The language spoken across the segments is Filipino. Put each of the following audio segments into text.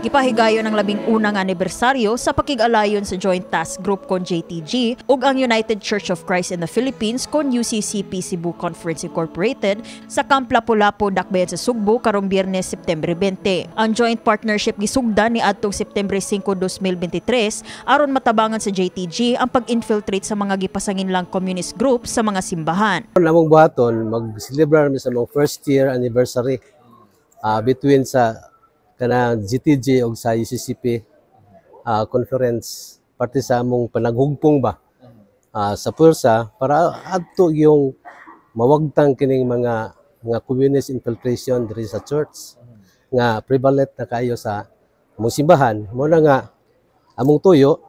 Gipahigayon ang 11 nga anibersaryo sa pakig-alayon sa Joint Task Group kon JTG ug ang United Church of Christ in the Philippines kon UCCP Cebu Conference Incorporated sa Camp Lapu-Lapu, Dakbayan sa Sugbo karong Biyernes, September 20. Ang joint partnership gisugdan ni adtong September 5, 2023 aron matabangan sa JTG ang pag-infiltrate sa mga gipasangin lang communist group sa mga simbahan. Namong buhaton mag-celebrate sa mga first year anniversary between sa kanang GTG ug sa UCCP conference parte sa among panaghugpong ba sa pwersa para adto yung mawagtang kining mga communist infiltration diri sa church nga prevalent na kayo sa among simbahan. Mo na nga among tuyo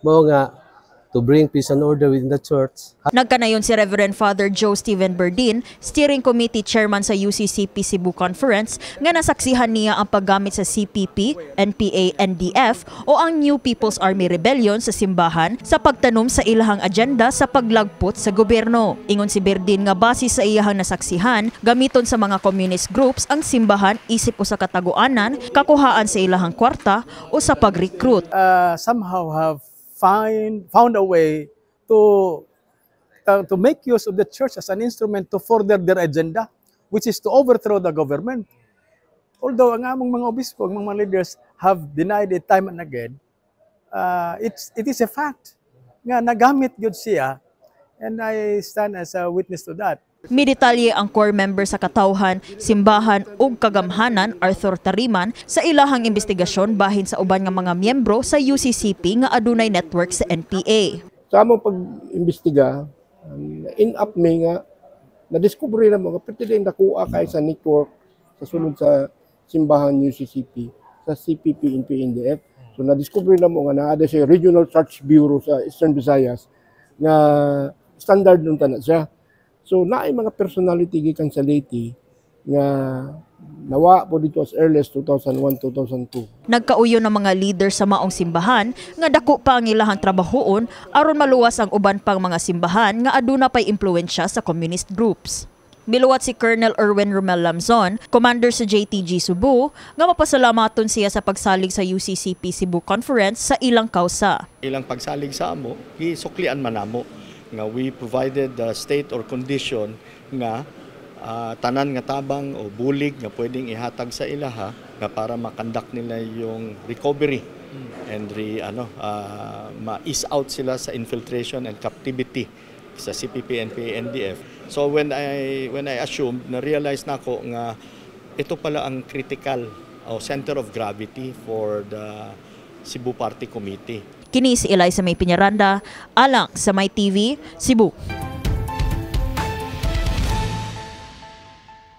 mo nga to bring peace and order within the church. Nagkanayon si Reverend Father Joe Steven Berdin, Steering Committee Chairman sa UCCP Cebu Conference, nga nasaksihan niya ang paggamit sa CPP, NPA, NDF o ang New People's Army Rebellion sa simbahan sa pagtanom sa ilahang agenda sa paglagpot sa gobyerno. Ingon si Berdin nga base sa iyahang nasaksihan, gamiton sa mga communist groups ang simbahan isip o sa kataguanan, kakuhaan sa ilahang kwarta o sa pag-recruit. Somehow have found a way to make use of the church as an instrument to further their agenda, which is to overthrow the government. Although ang among mga obispo, ang mga leaders have denied it time and again, it is a fact nga nagamit yun siya, and I stand as a witness to that. Midetalye ang core member sa katawhan, simbahan ug kagamhanan Arthur Tariman sa ilahang investigasyon bahin sa uban nga mga miyembro sa UCCP nga adunay network sa NPA. Sa among pag-imbestiga, in-up mi nga na-discover na mga pwede nakuha kay sa network sa sulod sa simbahan UCCP, sa CPP, NPA, NDF. So na-discover na mo nga naada siya Regional Search Bureau sa Eastern Visayas nga standard nun na siya. So naay mga personality gikan sa Leyte nga nawa po dito as early as 2001-2002. Nagkauyo ng mga leader sa maong simbahan nga dako pa ang ilahang trabahoon aron maluwas ang uban pang mga simbahan nga aduna pay impluwensya sa communist groups. Miluwat si Colonel Erwin Romel Lamzon, commander sa JTG Cebu, nga mapasalamaton siya sa pagsalig sa UCCP Cebu Conference sa ilang kausa. Ilang pagsalig sa amo, hisuklian man namo nga we provided the state or condition nga tanan nga tabang o bulig nga pwedeng ihatag sa ilaha nga para makandak nila yung recovery and ma-ease out sila sa infiltration and captivity sa CPP, NPA, NDF. So when I assumed, na-realize na ako nga ito pala ang critical o center of gravity for the Cebu Party Committee. Kini si Eliza May Piñaranda, alang sa May TV, Cebu.